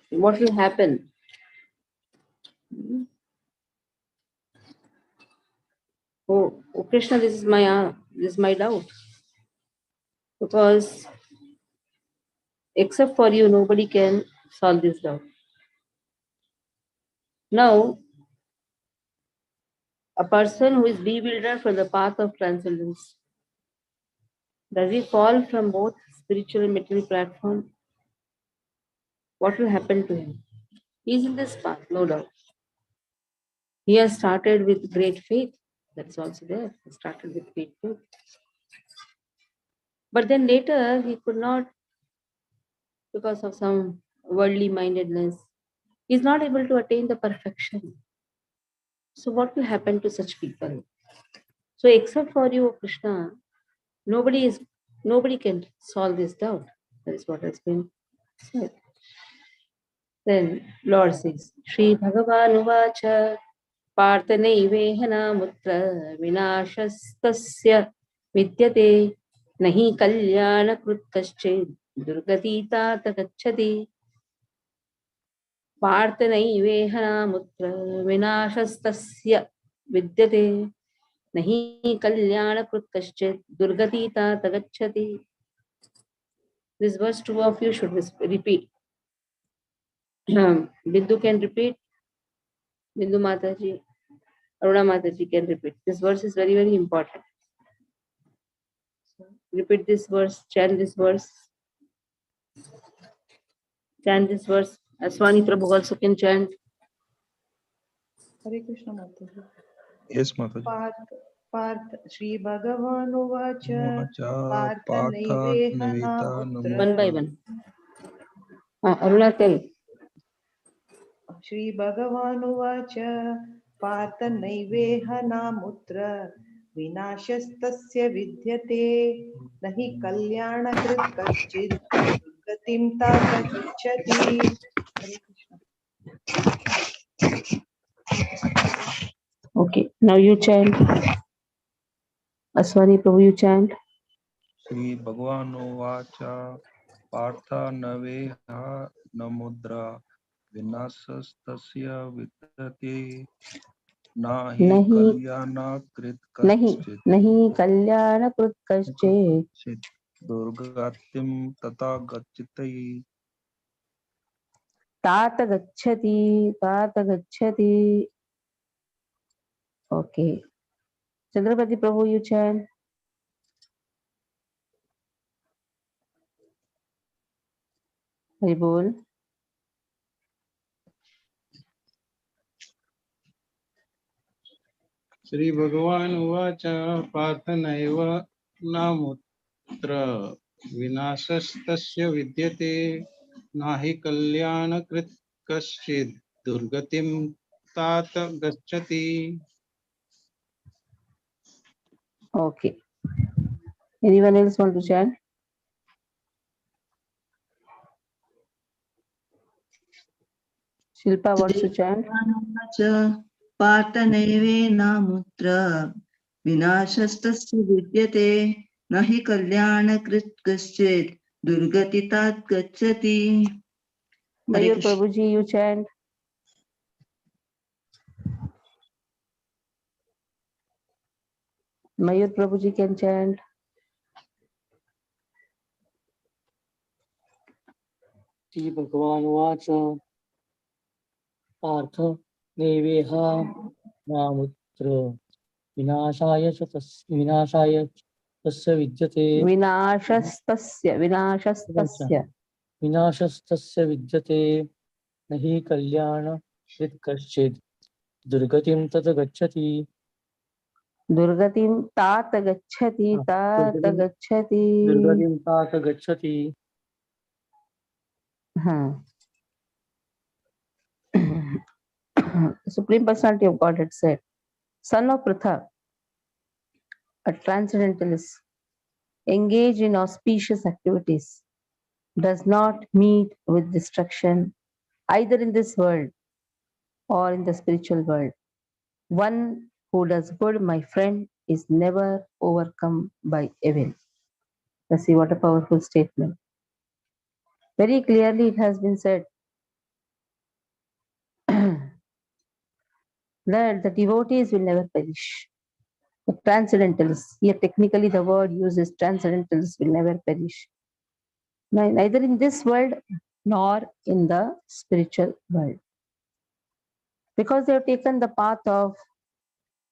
what will happen? Oh, Krishna, this is my doubt. Because except for you, nobody can solve this doubt. Now, a person who is bewildered from the path of transcendence, does he fall from both spiritual and material platform? What will happen to him? He is in this path, no doubt. He has started with great faith. That's also there. He started with great faith. But then later he could not, because of some worldly mindedness, he is not able to attain the perfection. So what will happen to such people? So except for you, Krishna, nobody can solve this doubt. That is what has been said. Then Lord says, Shri Bhagavan Uvacha Parthanaiveha Mutra Vinashastasya Vidyate Nahi Kalyana Krutkasche Durgatita Takachati Parthanaiveha Mutra Vinashastasya Vidyate Nahi Kalyana Krutkasche Durgatita Takachati. This verse two of you should repeat. Bindu can repeat. Bindu Mataji, Aruna Mataji can repeat. This verse is very, very important. So, repeat this verse, chant this verse. Chant this verse. Aswani Prabhu also can chant. Hare Krishna Mataji. Yes, Mataji. Parth Shri Bhagavan Uvacha Partha One Naiveha One by one. Aruna tell. Shri Bhagavan Uvacha Partha Naiveha Namutra Vinashastasya Vidyate Nahi Kalyana Krit Kaschid Gatim Tata Gacchati. Hare Krishna. Okay, now you chant. Aswani Prabhu, you chant. Shri Bhagavano Vacha Partha Naveha Namudra Vinasastasya Vidyate Nahi Kalyana Krit Kaschit Nahi Kalyana Krit Kaschit Durgatim Tata Gacchati Tata Gacchati. Okay. Chandrapati Prabhu, you chant. Hari Bol. Shri Bhagavan Uvacha Parthanaiva Namutra Vinashastasya Vidyate Nahi Kalyana Krit Kaschid Durgatim Tata Gacchati. Okay. Anyone else want to chant? Shilpa wants to chant. Parthanaivenamutra Vinashastasya Vidyate Nahi Kalyana Krit Durgatitat Gacchati. Mayur Prabhuji, you chant. Mayur Prabhuji can chant. Shri Bhagavan Vacha Partha Neveha Namutra Vinashaya Tasya Vidyate Vinashastasya Vidyate Nahi Kalyana Krit Kaschid Durgatim Tata Gacchati Durgatim Tata Gacchati. Durgatim Tata Gacchati. The Supreme Personality of Godhead said, Son of Pritha, a transcendentalist, engaged in auspicious activities, does not meet with destruction either in this world or in the spiritual world. One who does good, my friend, is never overcome by evil. Let's see what a powerful statement. Very clearly it has been said that the devotees will never perish. The transcendentalists, here technically the word used is transcendentalists, will never perish. Neither in this world nor in the spiritual world. Because they have taken the path of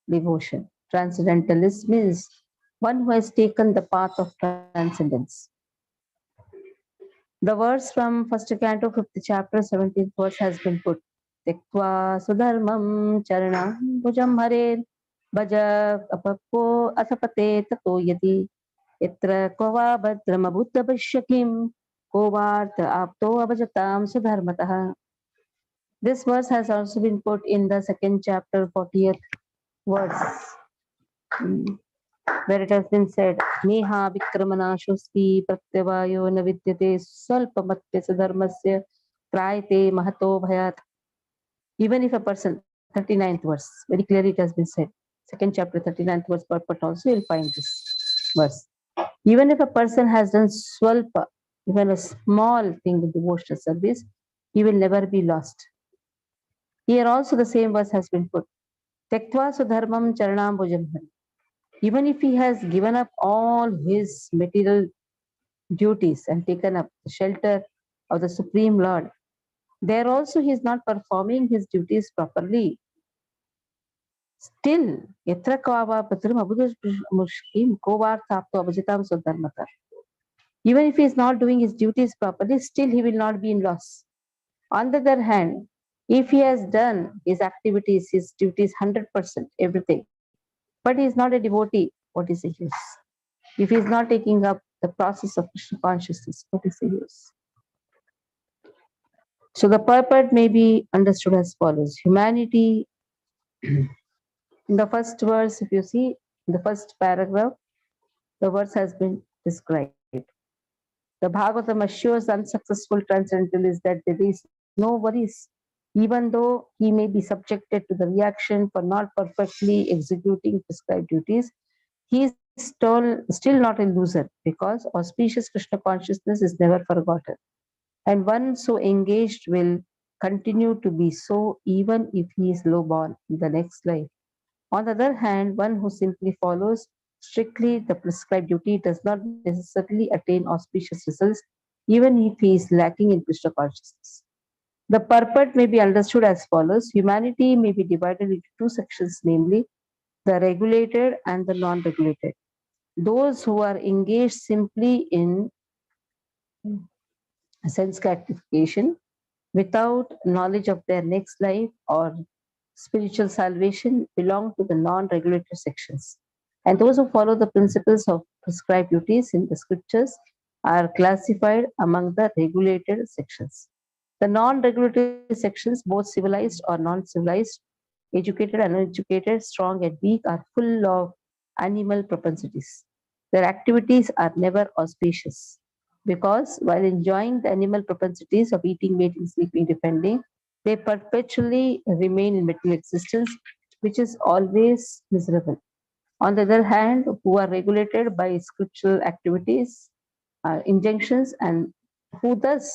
devotion. Transcendentalist means one who has taken the path of transcendence. The verse from first canto, 5th chapter, 17th verse has been put. Tektva sudharmam charanam bhujam harer bhaja apappo asapate tato yati yatra kvava bhadram abhuta bhashyakim kovartha apto abhajatam sudharmatah. This verse has also been put in the 2nd chapter, 40th verse, where it has been said, Neha Vikramanashosti Pratyavayo Navidyate Salpamatya Sadharmasya Krayate Mahato Bhayat. Even if a person, 39th verse, very clearly it has been said, 2nd chapter, 39th verse, but also you'll find this verse. Even if a person has done swalpa, even a small thing in devotional service, he will never be lost. Here also the same verse has been put. Tektva sudharmam charanam bhujam. Even if he has given up all his material duties and taken up the shelter of the Supreme Lord, there also he is not performing his duties properly. Still, yatra kava patram abudushkim kovarthapto abhajitam sudharmata. Even if he is not doing his duties properly, still he will not be in loss. On the other hand, if he has done his activities, his duties 100%, everything, but he is not a devotee, what is the use? If he is not taking up the process of Krishna consciousness, what is the use? So the purport may be understood as follows. Humanity, in the first verse, if you see, in the first paragraph, the verse has been described. The Bhagavatam assures unsuccessful transcendentalists that there is no worries, even though he may be subjected to the reaction for not perfectly executing prescribed duties. He is still not a loser because auspicious Krishna consciousness is never forgotten. And one so engaged will continue to be so even if he is low born in the next life. On the other hand, one who simply follows strictly the prescribed duty does not necessarily attain auspicious results, even if he is lacking in Krishna consciousness. The purport may be understood as follows. Humanity may be divided into two sections, namely the regulated and the non-regulated. Those who are engaged simply in sense gratification without knowledge of their next life or spiritual salvation belong to the non-regulated sections. And those who follow the principles of prescribed duties in the scriptures are classified among the regulated sections. The non-regulated sections, both civilized or non-civilized, educated and uneducated, strong and weak, are full of animal propensities. Their activities are never auspicious because while enjoying the animal propensities of eating, mating, sleeping, defending, they perpetually remain in material existence, which is always miserable. On the other hand, who are regulated by scriptural activities, injunctions, and who thus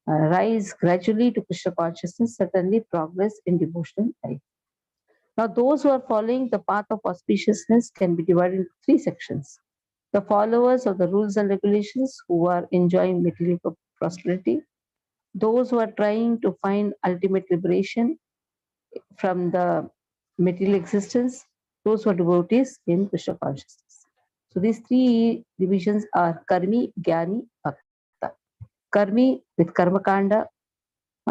rise gradually to Krishna consciousness, certainly progress in devotional life. Now, those who are following the path of auspiciousness can be divided into three sections. The followers of the rules and regulations who are enjoying material prosperity, those who are trying to find ultimate liberation from the material existence, those who are devotees in Krishna consciousness. So these three divisions are Karmi, Jnani, Bhakta. Karmi with Karma Kanda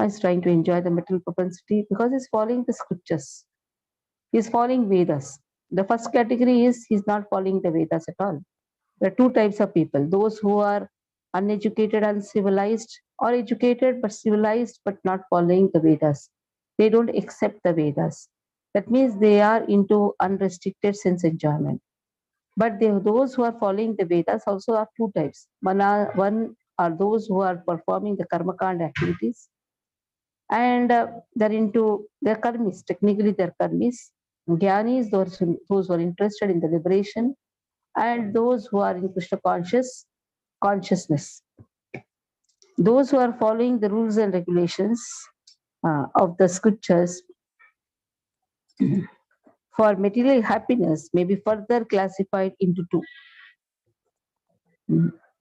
is trying to enjoy the material propensity because he's following the scriptures. He's following Vedas. The first category is he's not following the Vedas at all. There are two types of people, those who are uneducated, uncivilized, or educated but civilized but not following the Vedas. They don't accept the Vedas. That means they are into unrestricted sense enjoyment. But those who are following the Vedas also are two types. One are those who are performing the karma kanda activities, and they're karmis. Technically, they're karmis. Jnanis, those who are interested in the liberation, and those who are in Krishna consciousness. Those who are following the rules and regulations of the scriptures for material happiness may be further classified into two.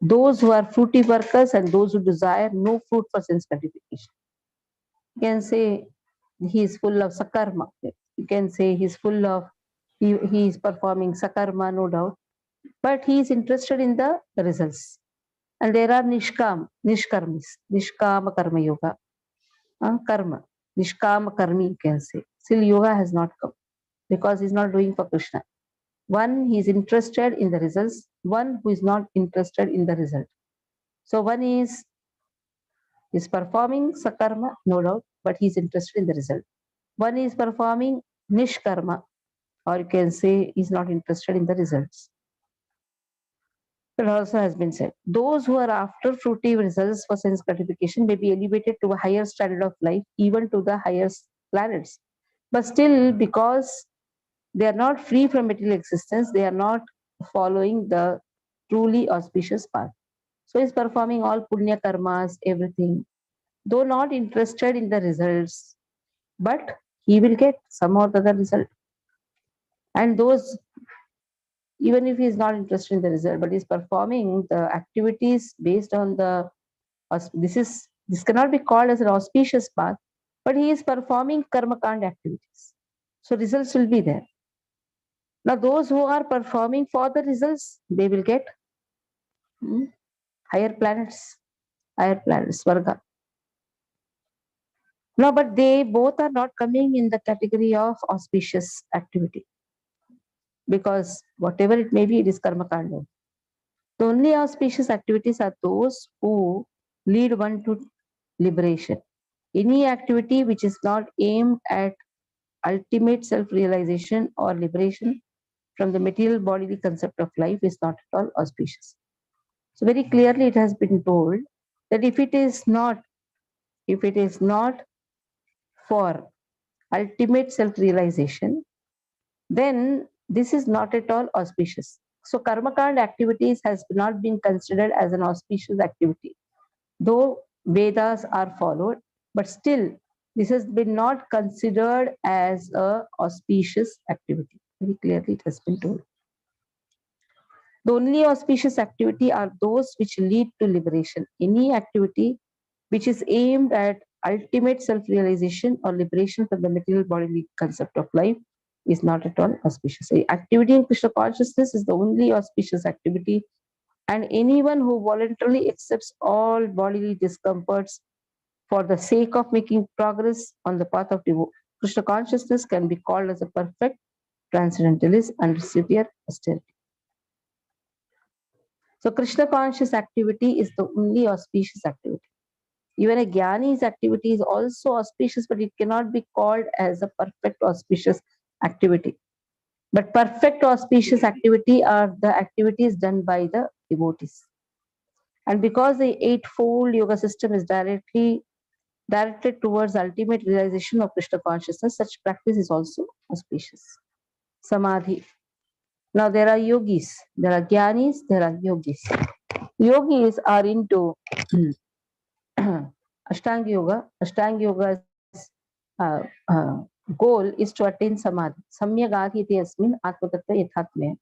Those who are fruity workers and those who desire no fruit for sense gratification. You can say he is full of sakarma. You can say he is performing sakarma, no doubt, but he is interested in the results. And there are nishkarmis, nishkama karma yoga, karma, nishkama karmi, you can say. Still yoga has not come because he is not doing for Krishna. One, he is interested in the results, one who is not interested in the result. So one is performing sakarma, no doubt, but he is interested in the result. One is performing nishkarma, or you can say is not interested in the results. It also has been said. Those who are after fruity results for sense gratification may be elevated to a higher standard of life, even to the highest planets. But still, because they are not free from material existence, they are not following the truly auspicious path. So he's performing all punya karmas, everything, though not interested in the results, but he will get some or the other result. And those, even if he is not interested in the result, but he's performing the activities based on the, this cannot be called as an auspicious path, but he is performing karma kand activities. So results will be there. Now those who are performing for the results, they will get higher planets, Svarga. No, but they both are not coming in the category of auspicious activity, because whatever it may be, it is karma kanda. The only auspicious activities are those who lead one to liberation. Any activity which is not aimed at ultimate self-realization or liberation from the material bodily concept of life is not at all auspicious. So very clearly it has been told that if it is not for ultimate self-realization, then this is not at all auspicious. So karmakand activities has not been considered as an auspicious activity, though Vedas are followed, but still this has been not considered as a auspicious activity. Very clearly it has been told. The only auspicious activity are those which lead to liberation. Any activity which is aimed at ultimate self-realization or liberation from the material bodily concept of life is not at all auspicious. So activity in Krishna consciousness is the only auspicious activity, and anyone who voluntarily accepts all bodily discomforts for the sake of making progress on the path of Krishna consciousness can be called as a perfect transcendentalist under severe austerity. So Krishna conscious activity is the only auspicious activity. Even a jnani's activity is also auspicious, but it cannot be called as a perfect auspicious activity. But perfect auspicious activity are the activities done by the devotees. And because the eightfold yoga system is directly directed towards ultimate realization of Krishna consciousness, such practice is also auspicious. Samadhi. Now there are yogis, there are jnanis, there are yogis. Yogis are into Ashtanga Yoga. Ashtanga Yoga's uh, uh, goal is to attain samadhi. Samyagadhiti asmin atmatattva yathatmaya.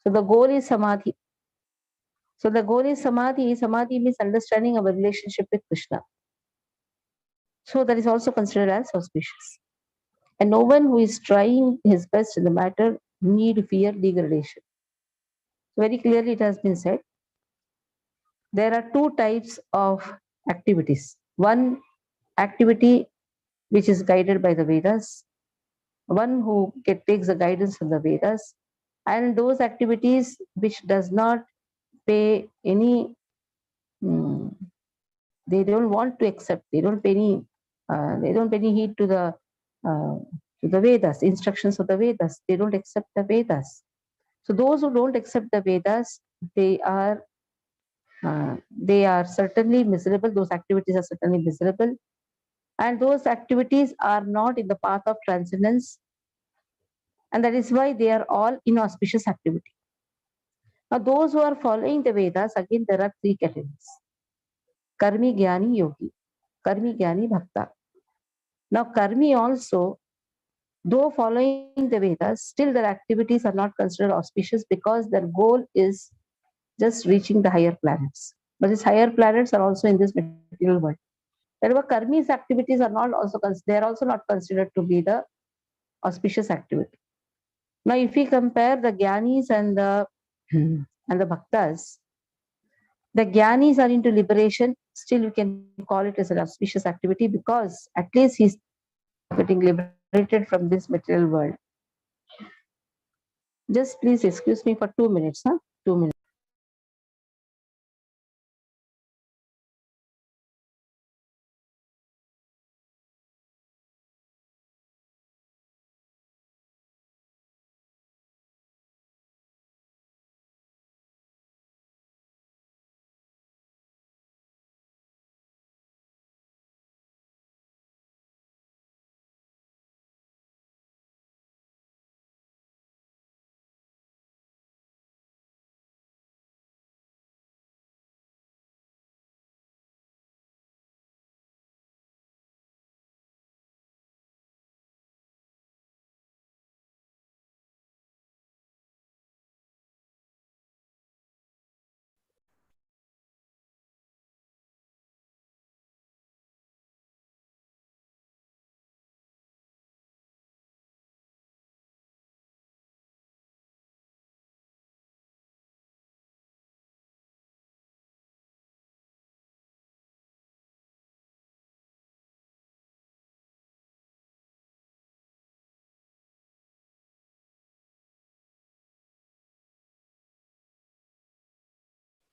So the goal is samadhi. So the goal is samadhi. Samadhi means understanding our relationship with Krishna. So that is also considered as auspicious. And no one who is trying his best in the matter need fear degradation. Very clearly it has been said, there are two types of activities. One activity which is guided by the Vedas, one who takes the guidance from the Vedas, and those activities which does not pay any, they don't want to accept, they don't pay any heed to the Vedas, instructions of the Vedas. They don't accept the Vedas. So those who don't accept the Vedas, they are certainly miserable. Those activities are certainly miserable, and those activities are not in the path of transcendence, and that is why they are all inauspicious activity. Now those who are following the Vedas, again there are three categories: karmi, jnani, yogi. Karmi, jnani, bhakta. Now karmi also, Though following the Vedas, still their activities are not considered auspicious because their goal is just reaching the higher planets. But these higher planets are also in this material world. Wherever karmi's activities are not also they are also not considered to be the auspicious activity. Now, if we compare the Gyanis and the Bhaktas, the Gyanis are into liberation. Still, we can call it as an auspicious activity because at least he's getting liberated from this material world. Just please excuse me for 2 minutes, huh? 2 minutes.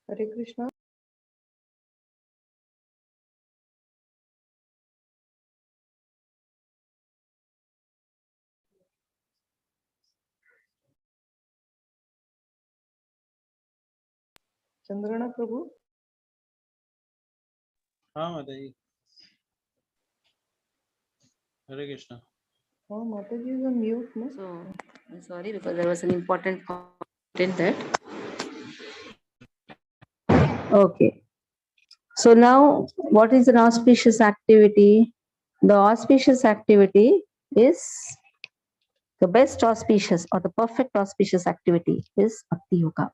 Hare Krishna. Chandrana Prabhu. हाँ माताजी, हरे Krishna. Oh, Mataji is on mute, no? So, I'm sorry because there was an important content that. Okay. So now, what is an auspicious activity? The auspicious activity is the best auspicious or the perfect auspicious activity is Bhakti Yoga.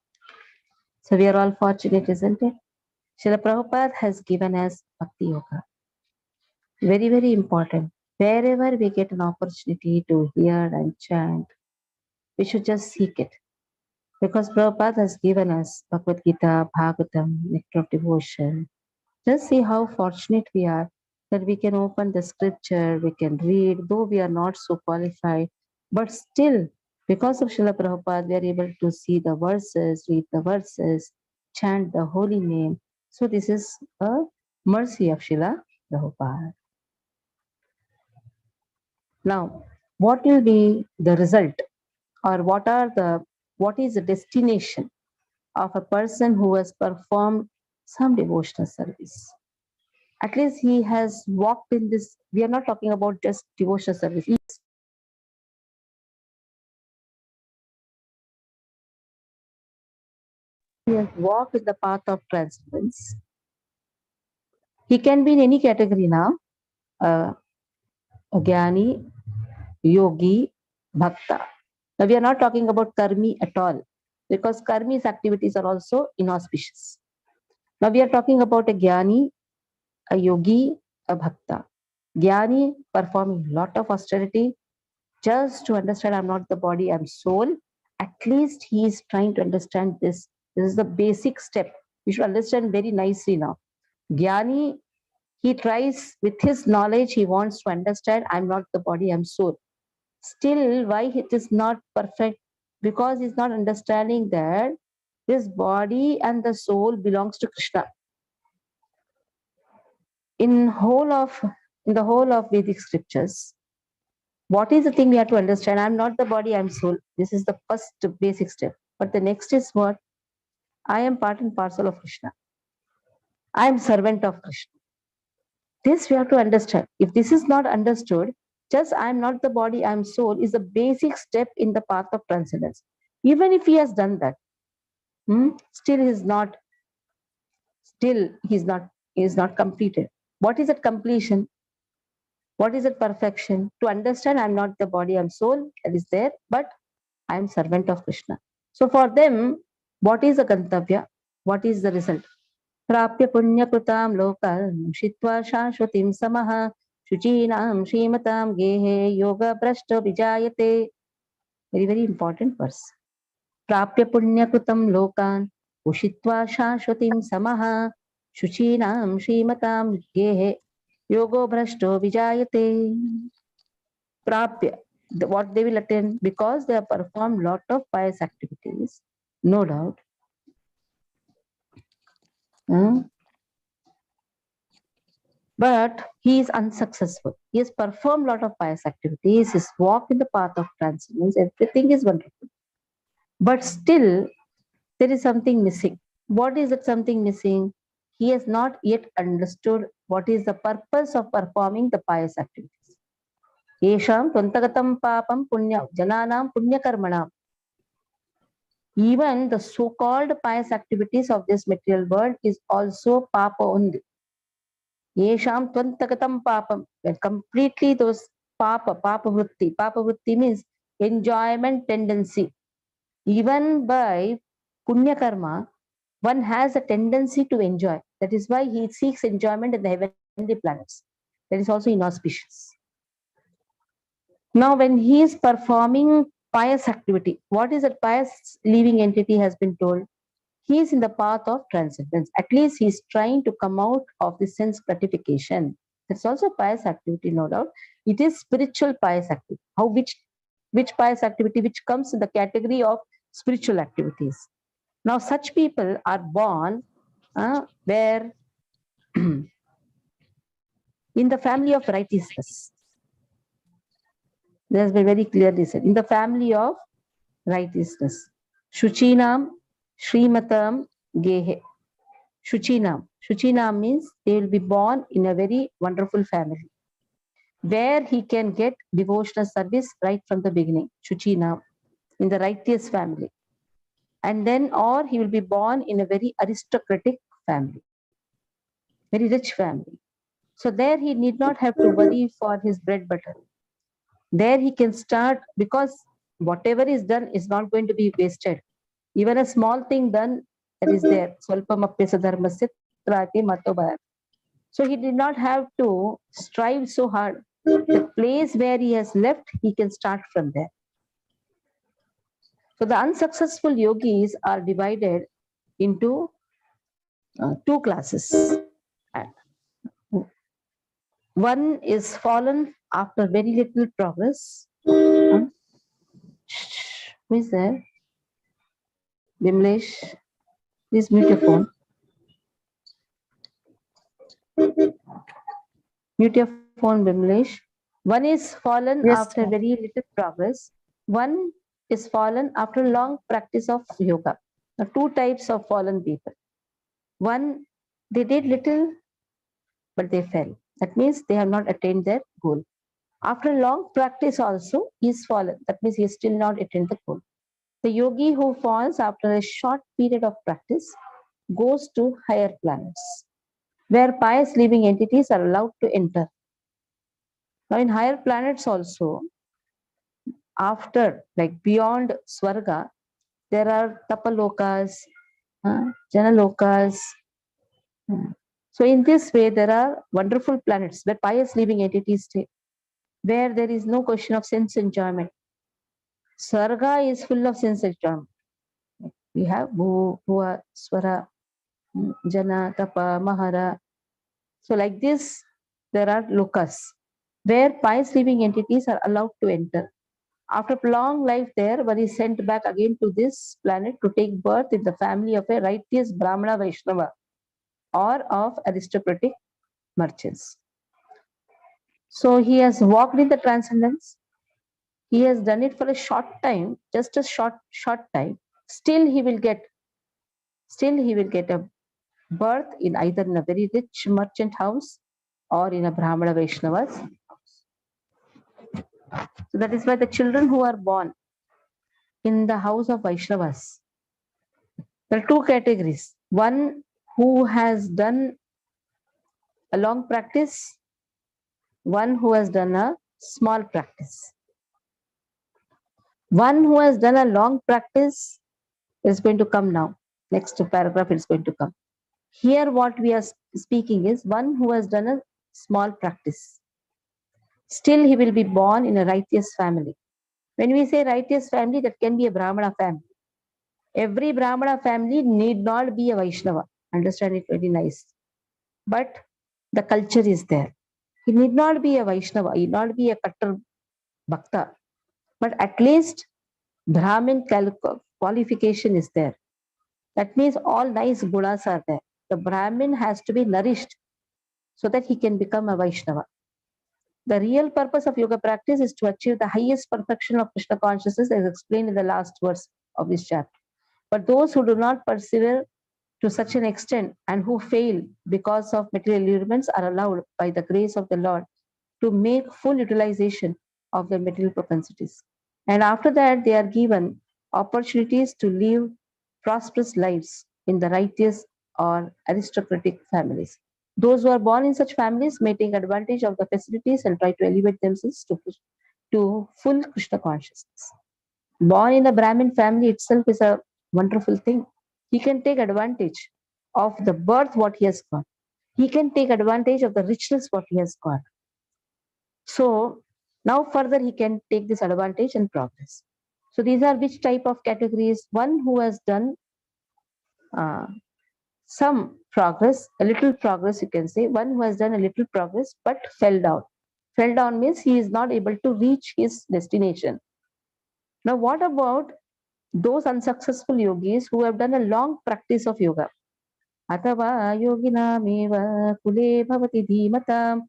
So we are all fortunate, isn't it? Srila Prabhupada has given us Bhakti Yoga. Very, very important. Wherever we get an opportunity to hear and chant, we should just seek it. Because Prabhupada has given us Bhagavad Gita, Bhagavatam, Nectar of Devotion. Just see how fortunate we are that we can open the scripture, we can read, though we are not so qualified, but still, because of Srila Prabhupada, we are able to see the verses, read the verses, chant the holy name. So this is a mercy of Srila Prabhupada. Now, what will be the result, or what is the destination of a person who has performed some devotional service? At least he has walked in this. We are not talking about just devotional service. He has walked in the path of transcendence. He can be in any category now. A Jnani, Yogi, Bhakta. Now we are not talking about Karmi at all, because Karmi's activities are also inauspicious. Now we are talking about a Jnani, a Yogi, a Bhakta. Jnani performing lot of austerity just to understand I'm not the body, I'm soul. At least he is trying to understand this. This is the basic step. We should understand very nicely now. Jnani, he tries with his knowledge, he wants to understand I'm not the body, I'm soul. Still, why it is not perfect? Because he's not understanding that this body and the soul belongs to Krishna. In the whole of Vedic scriptures, what is the thing we have to understand? I'm not the body, I'm soul. This is the first basic step. But the next is what? I am part and parcel of Krishna. I am servant of Krishna. This we have to understand. If this is not understood, just I am not the body, I am soul is the basic step in the path of transcendence. Even if he has done that, still he is not completed. What is that completion? What is that perfection? To understand I'm not the body, I'm soul, that is there, but I am servant of Krishna. So for them, what is the gantavya? What is the result? Prapya punya krutam lokam shitva shashvatim samaha shuchinam shrimatam gehe yoga prashto vijayate. Very, very important verse. Prapya punya krutam lokan ushitva shashvatim samaha shuchinam shrimatam gehe yogo brashto vijayate. Prapya, what they will attain, because they have performed lot of pious activities, no doubt. But he is unsuccessful. He has performed lot of pious activities, his walk in the path of transcendence, everything is wonderful. But still, there is something missing. What is that something missing? He has not yet understood what is the purpose of performing the pious activities. Yesham tvantagatam papam punya jananam punya karmanam. Even the so-called pious activities of this material world is also papa only. Yesham tvantagatam papam. When completely those papa vritti. Papa vritti means enjoyment tendency. Even by punya karma, one has a tendency to enjoy. That is why he seeks enjoyment in the heavenly planets. That is also inauspicious. Now, when he is performing pious activity, what is that pious living entity has been told? He is in the path of transcendence. At least he is trying to come out of the sense gratification. That's also pious activity, no doubt. It is spiritual pious activity. Which pious activity which comes in the category of spiritual activities. Now, such people are born where in the family of righteousness. There has been very clearly said, in the family of righteousness. Shuchinam, Shrimatam, Gehe. Shuchinam. Shuchinam means they will be born in a very wonderful family, where he can get devotional service right from the beginning. Shuchinam, in the righteous family. And then, or he will be born in a very aristocratic family, very rich family. So there he need not have to worry for his bread butter. There he can start, because whatever is done is not going to be wasted. Even a small thing done, that is there. So he did not have to strive so hard. The place where he has left, he can start from there. So the unsuccessful yogis are divided into two classes. One is fallen after very little progress. Who is there? Vimlesh, please mute your phone. Mute your phone, Vimlesh. One is fallen after very little progress. One is fallen after long practice of yoga. Now, two types of fallen people. One, they did little, but they fell. That means they have not attained their goal. After long practice also, he is fallen. That means he is still not attained the goal. The yogi who falls after a short period of practice goes to higher planets, where pious living entities are allowed to enter. Now, in higher planets also, after, like beyond Swarga, there are tapalokas, janalokas. So in this way, there are wonderful planets where pious living entities stay, where there is no question of sense enjoyment. Swarga is full of sense enjoyment. We have Bhuva, Swara, Jana, Tapa, Mahara. So like this, there are lokas, where pious living entities are allowed to enter. After long life there, one is sent back again to this planet to take birth in the family of a righteous Brahmana Vaishnava or of aristocratic merchants. So he has walked in the transcendence. He has done it for a short time, just a short time. Still he will get a birth in either in a very rich merchant house or in a Brahmana Vaishnava's house. So that is why the children who are born in the house of Vaishnavas, there are two categories. One who has done a long practice one who has done a small practice. One who has done a long practice is going to come now. Next paragraph is going to come. Here what we are speaking is one who has done a small practice. Still he will be born in a righteous family. When we say righteous family, that can be a Brahmana family. Every Brahmana family need not be a Vaishnava. Understand it very nice. But the culture is there. He need not be a Vaishnava. He need not be a Kattar Bhakta. But at least Brahmin qualification is there. That means all nice gunas are there. The Brahmin has to be nourished so that he can become a Vaishnava. The real purpose of yoga practice is to achieve the highest perfection of Krishna consciousness, as explained in the last verse of this chapter. But those who do not persevere to such an extent and who fail because of material allurements are allowed by the grace of the Lord to make full utilization of their material propensities. And after that, they are given opportunities to live prosperous lives in the righteous or aristocratic families. Those who are born in such families may take advantage of the facilities and try to elevate themselves to full Krishna consciousness. Born in a Brahmin family itself is a wonderful thing. He can take advantage of the birth what he has got. He can take advantage of the richness what he has got. So now further he can take this advantage and progress. So these are which type of categories? One who has done some progress, a little progress you can say, one who has done a little progress but fell down. Fell down means he is not able to reach his destination. Now what about those unsuccessful yogis who have done a long practice of yoga? Atava yoginameva kule bhavati dhimatam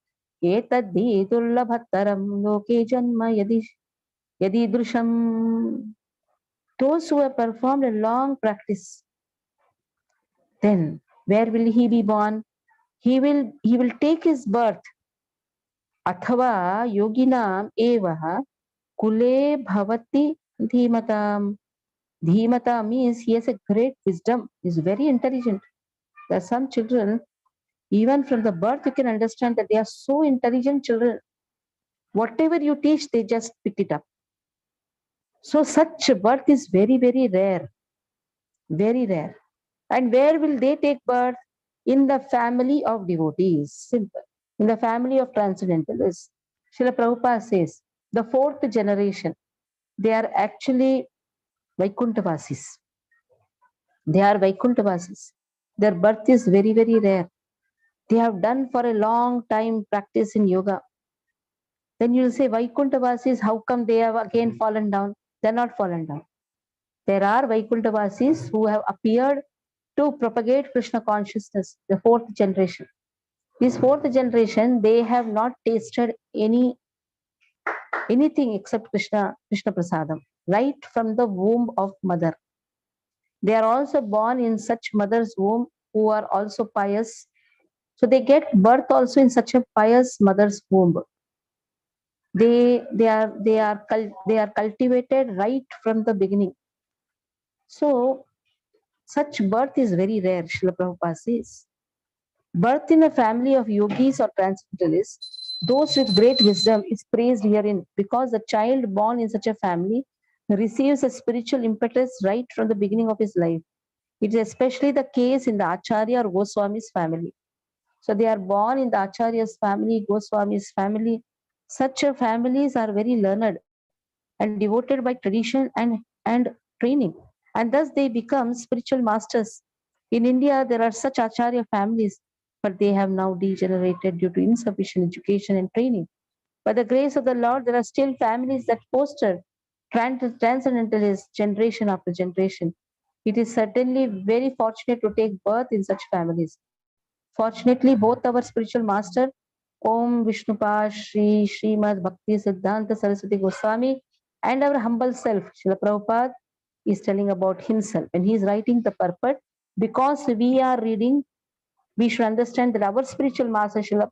etadhi dullabhataram loke janma yadi drusham. Those who have performed a long practice, then where will he be born? He will take his birth. Athava yoginam eva kule bhavati dhimatam. Dhimata means he has a great wisdom, is very intelligent. There are some children, even from the birth, you can understand that they are so intelligent children. Whatever you teach, they just pick it up. So such birth is very, very rare. Very rare. And where will they take birth? In the family of devotees. Simple. In the family of transcendentalists. Srila Prabhupada says, the fourth generation, they are actually Vaikuntavasis. They are Vaikuntavasis. Their birth is very, very rare. They have done for a long time practice in yoga. Then you'll say, Vaikuntavasis, how come they have again fallen down? They're not fallen down. There are Vaikuntavasis who have appeared to propagate Krishna consciousness, the fourth generation. This fourth generation, they have not tasted anything except Krishna Prasadam, right from the womb of mother. They are also born in such mother's womb who are also pious. So they get birth also in such a pious mother's womb. They are cultivated right from the beginning. So such birth is very rare, Srila Prabhupada says. Birth in a family of yogis or transcendentalists, those with great wisdom, is praised herein because the child born in such a family receives a spiritual impetus right from the beginning of his life. It is especially the case in the Acharya or Goswami's family. So they are born in the Acharya's family, Goswami's family. Such families are very learned and devoted by tradition and training. And thus they become spiritual masters. In India, there are such Acharya families, but they have now degenerated due to insufficient education and training. By the grace of the Lord, there are still families that foster transcendentalists generation after generation. It is certainly very fortunate to take birth in such families. Fortunately, both our spiritual master, Om Vishnupa Shri Srimad Bhakti Siddhanta Saraswati Goswami, and our humble self, Srila Prabhupada, is telling about himself. And he is writing the purport because we are reading, we should understand that our spiritual master, Srila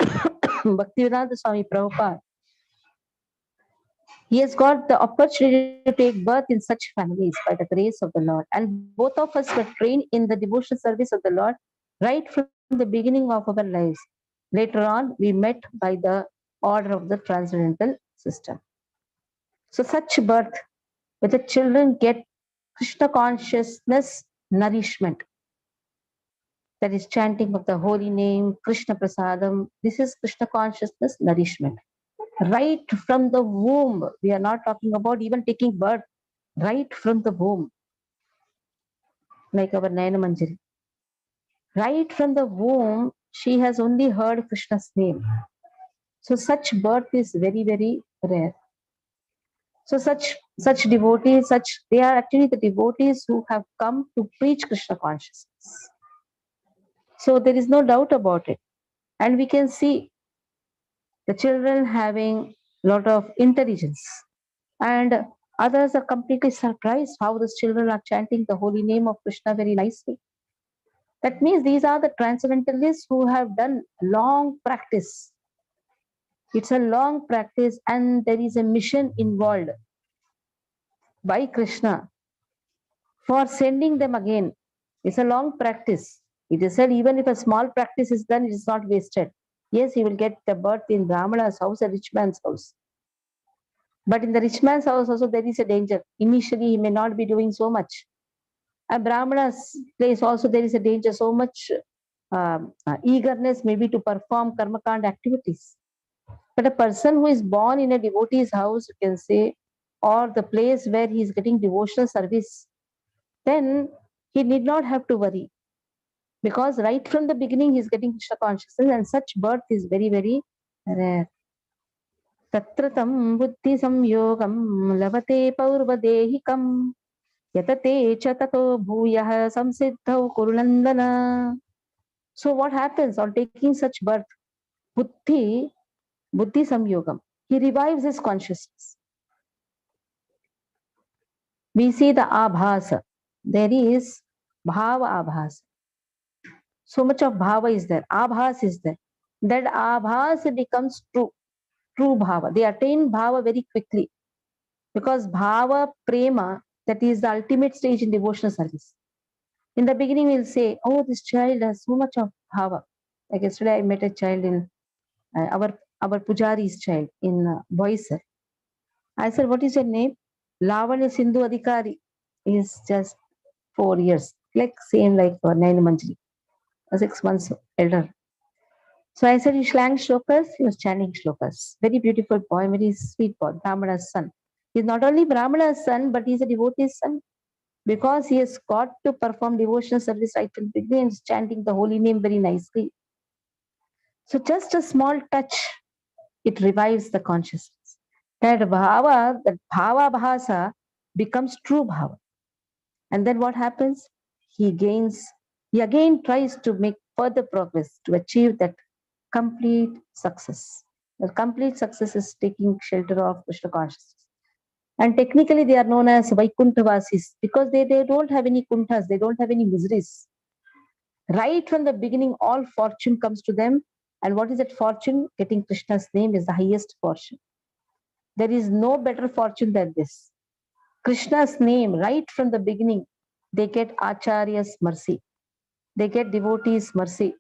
Bhaktivedanta Swami Prabhupada, he has got the opportunity to take birth in such families by the grace of the Lord. And both of us were trained in the devotional service of the Lord right from the beginning of our lives. Later on, we met by the order of the transcendental system. So such birth, where the children get Krishna consciousness nourishment. That is chanting of the holy name, Krishna Prasadam. This is Krishna consciousness nourishment. Right from the womb, we are not talking about even taking birth, right from the womb, like our Nayana Manjari. Right from the womb, she has only heard Krishna's name. So such birth is very, very rare. So such devotees, they are actually the devotees who have come to preach Krishna consciousness. So there is no doubt about it. And we can see the children having a lot of intelligence. And others are completely surprised how these children are chanting the holy name of Krishna very nicely. That means these are the transcendentalists who have done long practice. It's a long practice and there is a mission involved by Krishna for sending them again. It's a long practice. It is said even if a small practice is done, it is not wasted. Yes, he will get the birth in Brahmana's house, a rich man's house. But in the rich man's house also there is a danger. Initially, he may not be doing so much. At Brahmana's place also there is a danger, so much eagerness maybe to perform karmakand activities. But a person who is born in a devotee's house, you can say, or the place where he is getting devotional service, then he need not have to worry. Because right from the beginning he is getting Krishna consciousness and such birth is very, very rare. Tatratam buddhi samyogam lavate paurvadehikam yatate cha tato bhuyah samsiddhau kurunandana. So what happens on taking such birth? Buddhi samyogam. He revives his consciousness. We see the abhasa. There is bhava abhasa. So much of bhava is there. Abhas is there. That abhas becomes true bhava. They attain bhava very quickly. Because bhava, prema, that is the ultimate stage in devotional service. In the beginning, we'll say, oh, this child has so much of bhava. Like yesterday, I met a child in our Pujari's child in Boisar. I said, what is your name? Lavanya Sindhu Adhikari. He is just 4 years, like same like Nayana Manjari, 6 months elder. So I said, you slang shlokas? He was chanting shlokas. Very beautiful poem, very sweet poem, Brahmana's son. He's not only Brahmana's son, but he's a devotee's son. Because he has got to perform devotional service right from the beginning and chanting the holy name very nicely. So just a small touch, it revives the consciousness. That bhava bhasa becomes true bhava. And then what happens? He again tries to make further progress to achieve that complete success. The complete success is taking shelter of Krishna consciousness. And technically they are known as Vaikuntavasis because they don't have any kuntas, they don't have any miseries. Right from the beginning, all fortune comes to them. And what is that fortune? Getting Krishna's name is the highest fortune. There is no better fortune than this. Krishna's name, right from the beginning, they get Acharya's mercy. They get devotees' mercy.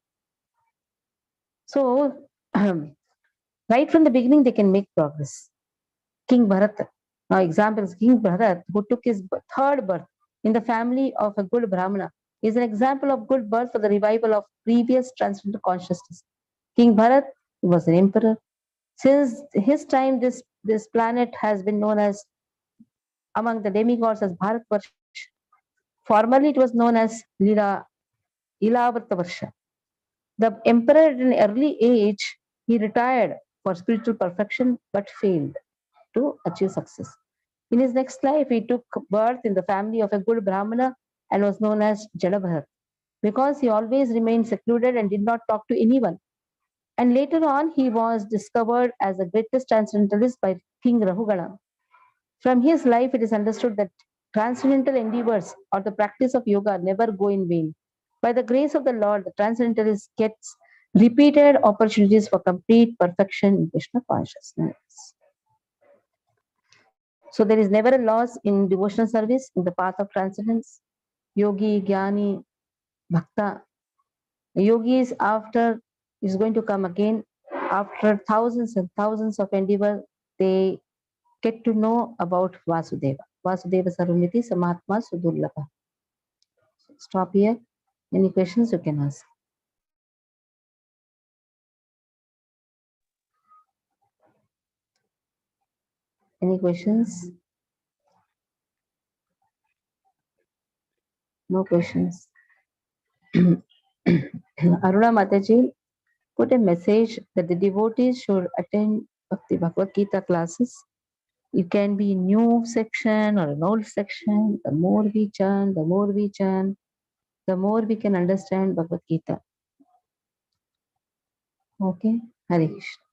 So, right from the beginning, they can make progress. King Bharat. Now, example is King Bharat, who took his third birth in the family of a good Brahmana, is an example of good birth for the revival of previous transcendental consciousness. King Bharat was an emperor. Since his time, this planet has been known as, among the demigods, as Bharatvarsha. Formerly, it was known as Ilavatavarsha. The emperor at an early age, he retired for spiritual perfection but failed to achieve success. In his next life, he took birth in the family of a good Brahmana and was known as Jadabharat because he always remained secluded and did not talk to anyone. And later on, he was discovered as the greatest transcendentalist by King Rahugana. From his life, it is understood that transcendental endeavors or the practice of yoga never go in vain. By the grace of the Lord, the transcendentalist gets repeated opportunities for complete perfection in Krishna consciousness. So there is never a loss in devotional service in the path of transcendence. Yogi, Jnani, Bhakta. The yogis, after is going to come again after thousands and thousands of endeavor. They get to know about Vasudeva. Vasudeva Sarvamiti Samahatma Sudurlabha. Stop here. Any questions you can ask. Any questions? No questions. Aruna Mataji put a message that the devotees should attend the Bhagavad Gita classes. It can be a new section or an old section. The more we chant, the more we chant, the more we can understand Bhagavad Gita. Okay? Hare Krishna.